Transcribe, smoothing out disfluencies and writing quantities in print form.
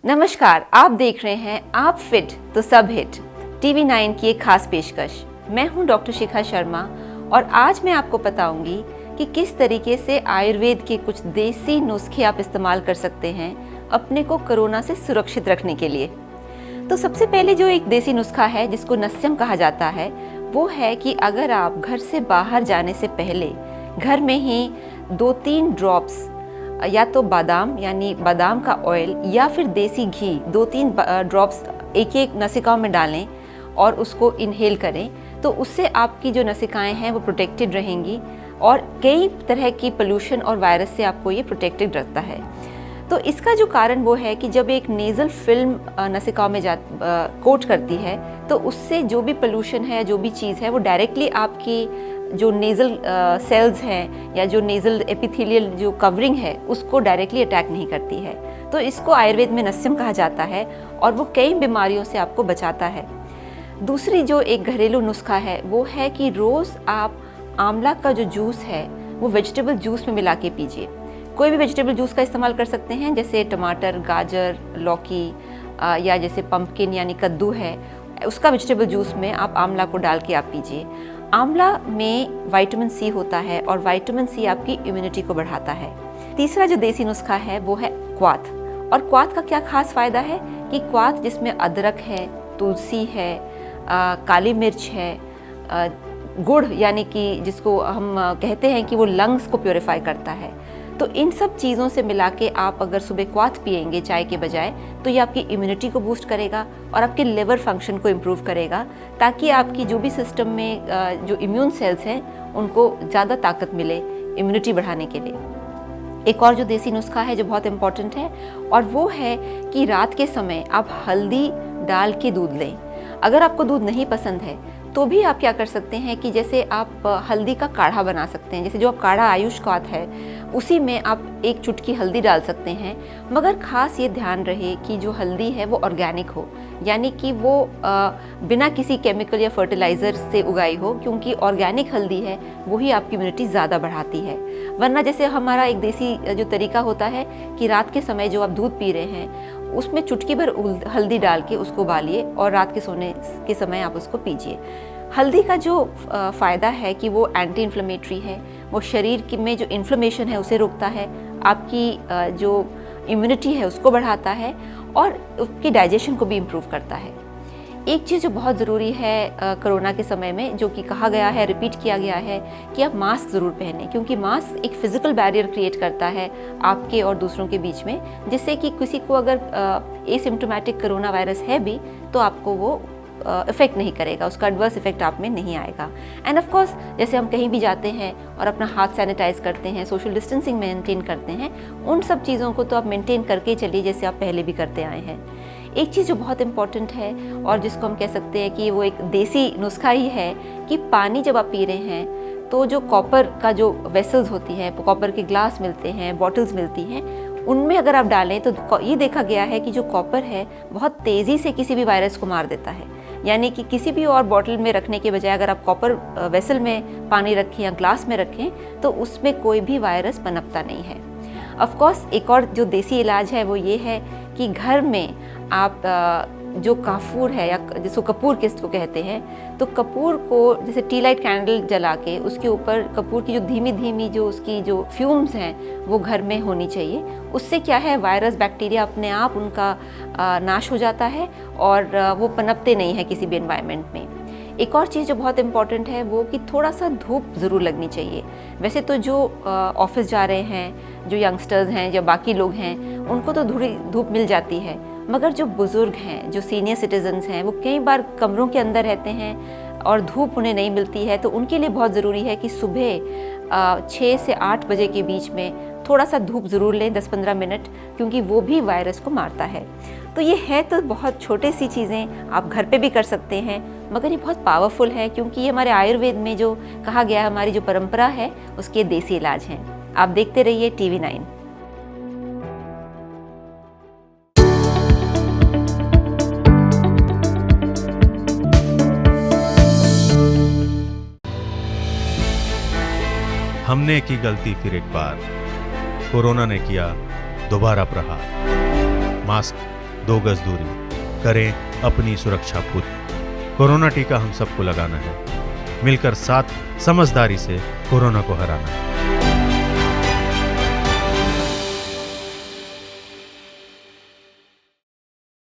नमस्कार, आप देख रहे हैं आप फिट तो सब हिट TV9 की एक खास पेशकश। मैं हूं डॉक्टर शिखा शर्मा और आज मैं आपको बताऊंगी कि किस तरीके से आयुर्वेद के कुछ देसी नुस्खे आप इस्तेमाल कर सकते हैं अपने को कोरोना से सुरक्षित रखने के लिए। तो सबसे पहले जो एक देसी नुस्खा है जिसको नस्यम कहा जाता है, वो है कि अगर आप घर से बाहर जाने से पहले घर में ही 2-3 ड्रॉप्स या तो बादाम यानी बादाम का ऑयल या फिर देसी घी 2-3 ड्रॉप्स एक नसिकाओं में डालें और उसको इनहेल करें, तो उससे आपकी जो नसिकाएं हैं वो प्रोटेक्टेड रहेंगी और कई तरह की पोल्यूशन और वायरस से आपको ये प्रोटेक्टेड रखता है। तो इसका जो कारण वो है कि जब एक नेज़ल फिल्म नसिकाओं में कोट करती है तो उससे जो भी पोल्यूशन है, जो भी चीज़ है, वो डायरेक्टली आपकी जो नेज़ल सेल्स हैं या जो नेज़ल एपिथेलियल जो कवरिंग है उसको डायरेक्टली अटैक नहीं करती है। तो इसको आयुर्वेद में नस्यम कहा जाता है और वो कई बीमारियों से आपको बचाता है। दूसरी जो एक घरेलू नुस्खा है वो है कि रोज़ आप आंवला का जो जूस है वो वेजिटेबल जूस में मिला के पीजिए। कोई भी वेजिटेबल जूस का इस्तेमाल कर सकते हैं, जैसे टमाटर, गाजर, लौकी या जैसे पंपकिन यानी कद्दू है, उसका वेजिटेबल जूस में आप आंवला को डाल के आप पीजिए। आंवला में विटामिन सी होता है और विटामिन सी आपकी इम्यूनिटी को बढ़ाता है। तीसरा जो देसी नुस्खा है वो है क्वाथ। और क्वाथ का क्या खास फ़ायदा है कि क्वाथ जिसमें अदरक है, तुलसी है, काली मिर्च है, गुड़ यानी कि जिसको हम कहते हैं कि वो लंग्स को प्योरीफाई करता है। तो इन सब चीज़ों से मिला के आप अगर सुबह क्वाथ पिएंगे चाय के बजाय, तो ये आपकी इम्यूनिटी को बूस्ट करेगा और आपके लिवर फंक्शन को इम्प्रूव करेगा, ताकि आपकी जो भी सिस्टम में जो इम्यून सेल्स हैं उनको ज़्यादा ताकत मिले इम्यूनिटी बढ़ाने के लिए। एक और जो देसी नुस्खा है जो बहुत इम्पॉर्टेंट है और वो है कि रात के समय आप हल्दी डाल के दूध लें। अगर आपको दूध नहीं पसंद है तो भी आप क्या कर सकते हैं कि जैसे आप हल्दी का काढ़ा बना सकते हैं। जैसे जो आप काढ़ा आयुष क्वाथ है उसी में आप एक चुटकी हल्दी डाल सकते हैं, मगर ख़ास ये ध्यान रहे कि जो हल्दी है वो ऑर्गेनिक हो, यानी कि वो बिना किसी केमिकल या फर्टिलाइज़र से उगाई हो, क्योंकि ऑर्गेनिक हल्दी है वही आपकी इम्यूनिटी ज़्यादा बढ़ाती है। वरना जैसे हमारा एक देसी जो तरीका होता है कि रात के समय जो आप दूध पी रहे हैं उसमें चुटकी भर हल्दी डाल के उसको उबालिए और रात के सोने के समय आप उसको पीजिए। हल्दी का जो फ़ायदा है कि वो एंटी इन्फ्लेमेटरी है, वो शरीर में जो इन्फ्लेमेशन है उसे रोकता है, आपकी जो इम्यूनिटी है उसको बढ़ाता है और उसकी डाइजेशन को भी इम्प्रूव करता है। एक चीज़ जो बहुत ज़रूरी है कोरोना के समय में, जो कि कहा गया है, रिपीट किया गया है, कि आप मास्क ज़रूर पहनें, क्योंकि मास्क एक फ़िज़िकल बैरियर क्रिएट करता है आपके और दूसरों के बीच में, जिससे कि किसी को अगर एसिम्प्टोमेटिक कोरोना वायरस है भी तो आपको वो इफ़ेक्ट नहीं करेगा, उसका एडवर्स इफेक्ट आप में नहीं आएगा। एंड ऑफ कोर्स जैसे हम कहीं भी जाते हैं और अपना हाथ सैनिटाइज करते हैं, सोशल डिस्टेंसिंग मेंटेन करते हैं, उन सब चीज़ों को तो आप मेंटेन करके चलिए जैसे आप पहले भी करते आए हैं। एक चीज़ जो बहुत इम्पॉर्टेंट है और जिसको हम कह सकते हैं कि वो एक देसी नुस्खा ही है कि पानी जब आप पी रहे हैं तो जो कॉपर का जो वेसल्स होती हैं, कॉपर के ग्लास मिलते हैं, बॉटल्स मिलती हैं, उनमें अगर आप डालें तो ये देखा गया है कि जो कॉपर है बहुत तेज़ी से किसी भी वायरस को मार देता है। यानी कि किसी भी और बॉटल में रखने के बजाय अगर आप कॉपर वेसल में पानी रखें या ग्लास में रखें तो उसमें कोई भी वायरस पनपता नहीं है। ऑफ कोर्स एक और जो देसी इलाज है वो ये है कि घर में आप जो काफूर है या जिसको कपूर किसको कहते हैं, तो कपूर को जैसे टी लाइट कैंडल जला के उसके ऊपर कपूर की जो धीमी धीमी जो उसकी जो फ्यूम्स हैं वो घर में होनी चाहिए। उससे क्या है, वायरस बैक्टीरिया अपने आप उनका नाश हो जाता है और वो पनपते नहीं है किसी भी एनवायरनमेंट में। एक और चीज़ जो बहुत इम्पॉर्टेंट है वो कि थोड़ा सा धूप ज़रूर लगनी चाहिए। वैसे तो जो ऑफिस जा रहे हैं, जो यंगस्टर्स हैं या बाकी लोग हैं, उनको तो धूप मिल जाती है, मगर जो बुज़ुर्ग हैं, जो सीनियर सिटीजन्स हैं, वो कई बार कमरों के अंदर रहते हैं और धूप उन्हें नहीं मिलती है। तो उनके लिए बहुत ज़रूरी है कि सुबह 6 से 8 बजे के बीच में थोड़ा सा धूप ज़रूर लें, 10-15 मिनट, क्योंकि वो भी वायरस को मारता है। तो ये है तो बहुत छोटे सी चीज़ें, आप घर पे भी कर सकते हैं, मगर ये बहुत पावरफुल है क्योंकि ये हमारे आयुर्वेद में जो कहा गया है, हमारी जो परंपरा है उसके देसी इलाज हैं। आप देखते रहिए TV9। हमने की गलती फिर एक बार, कोरोना ने किया दोबारा प्रहार। मास्क 2 गज दूरी, करें अपनी सुरक्षा पूरी। कोरोना टीका हम सबको लगाना है, मिलकर साथ समझदारी से कोरोना को हराना है।